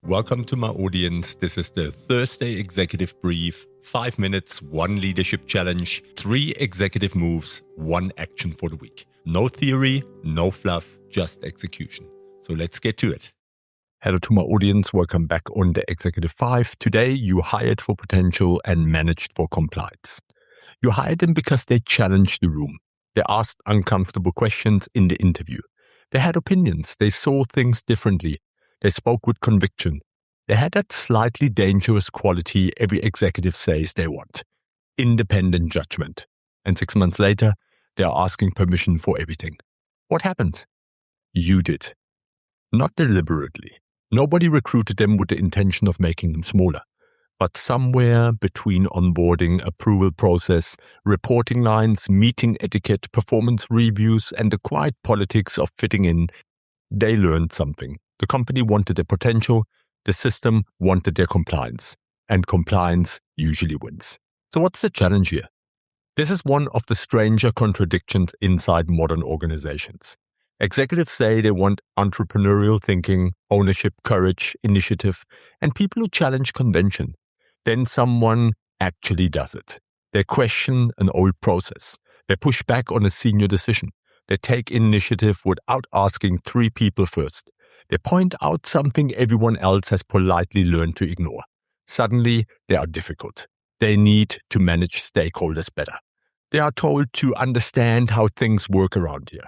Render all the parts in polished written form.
Welcome to my audience. This is the Thursday Executive Brief. 5 minutes, 1 leadership challenge, 3 executive moves, 1 action for the week. No theory, no fluff, just execution. So let's get to it. Hello to my audience. Welcome back on the Executive 5. Today, you hired for potential and managed for compliance. You hired them because they challenged the room. They asked uncomfortable questions in the interview. They had opinions. They saw things differently. They spoke with conviction. They had that slightly dangerous quality every executive says they want: independent judgment. And 6 months later, they are asking permission for everything. What happened? You did. Not deliberately. Nobody recruited them with the intention of making them smaller. But somewhere between onboarding, approval process, reporting lines, meeting etiquette, performance reviews, and the quiet politics of fitting in, they learned something. The company wanted their potential, the system wanted their compliance, and compliance usually wins. So what's the challenge here? This is one of the stranger contradictions inside modern organizations. Executives say they want entrepreneurial thinking, ownership, courage, initiative, and people who challenge convention. Then someone actually does it. They question an old process. They push back on a senior decision. They take initiative without asking 3 people first. They point out something everyone else has politely learned to ignore. Suddenly, they are difficult. They need to manage stakeholders better. They are told to understand how things work around here.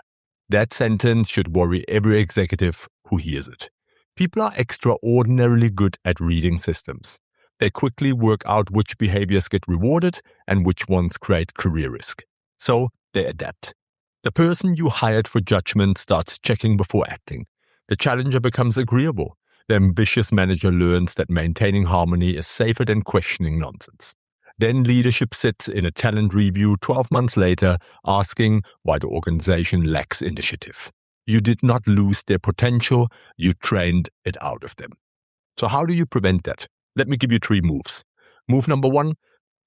That sentence should worry every executive who hears it. People are extraordinarily good at reading systems. They quickly work out which behaviors get rewarded and which ones create career risk. So they adapt. The person you hired for judgment starts checking before acting. The challenger becomes agreeable. The ambitious manager learns that maintaining harmony is safer than questioning nonsense. Then leadership sits in a talent review 12 months later, asking why the organization lacks initiative. You did not lose their potential, you trained it out of them. So how do you prevent that? Let me give you 3 moves. Move number 1,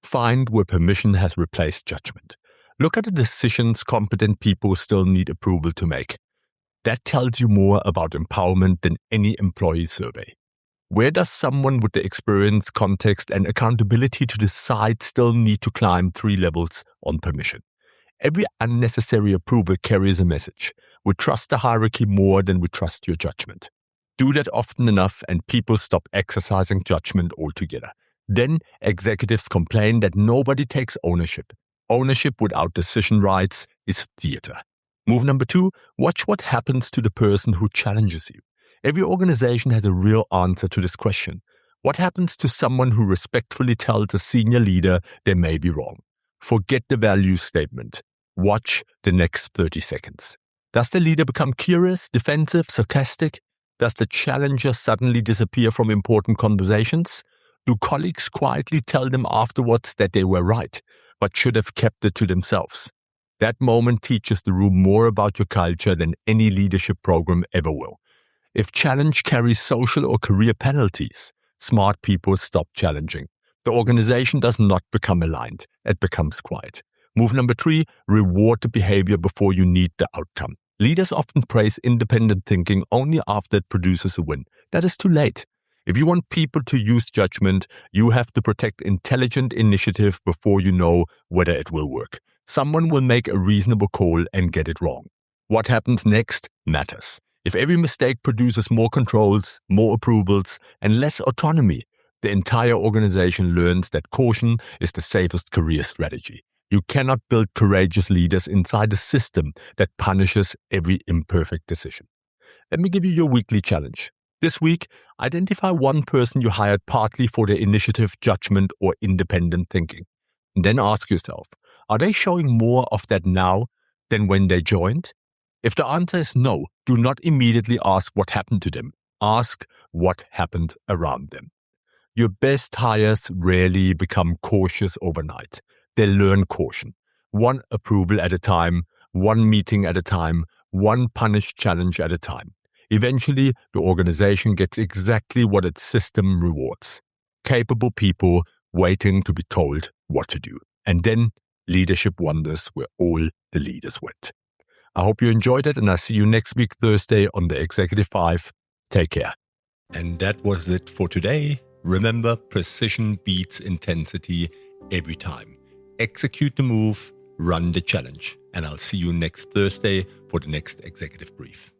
find where permission has replaced judgment. Look at the decisions competent people still need approval to make. That tells you more about empowerment than any employee survey. Where does someone with the experience, context, and accountability to decide still need to climb 3 levels on permission? Every unnecessary approval carries a message. We trust the hierarchy more than we trust your judgment. Do that often enough and people stop exercising judgment altogether. Then executives complain that nobody takes ownership. Ownership without decision rights is theater. Move number 2, watch what happens to the person who challenges you. Every organization has a real answer to this question. What happens to someone who respectfully tells a senior leader they may be wrong? Forget the value statement. Watch the next 30 seconds. Does the leader become curious, defensive, sarcastic? Does the challenger suddenly disappear from important conversations? Do colleagues quietly tell them afterwards that they were right, but should have kept it to themselves? That moment teaches the room more about your culture than any leadership program ever will. If challenge carries social or career penalties, smart people stop challenging. The organization does not become aligned, it becomes quiet. Move number 3, reward the behavior before you need the outcome. Leaders often praise independent thinking only after it produces a win. That is too late. If you want people to use judgment, you have to protect intelligent initiative before you know whether it will work. Someone will make a reasonable call and get it wrong. What happens next matters. If every mistake produces more controls, more approvals, and less autonomy, the entire organization learns that caution is the safest career strategy. You cannot build courageous leaders inside a system that punishes every imperfect decision. Let me give you your weekly challenge. This week, identify one person you hired partly for their initiative, judgment, or independent thinking. And then ask yourself, are they showing more of that now than when they joined? If the answer is no, do not immediately ask what happened to them. Ask what happened around them. Your best hires rarely become cautious overnight. They learn caution. 1 approval at a time, 1 meeting at a time, 1 punished challenge at a time. Eventually, the organization gets exactly what its system rewards: capable people waiting to be told what to do. And then leadership wonders where all the leaders went. I hope you enjoyed it, and I'll see you next week, Thursday, on the Executive 5. Take care. And that was it for today. Remember, precision beats intensity every time. Execute the move, run the challenge. And I'll see you next Thursday for the next executive brief.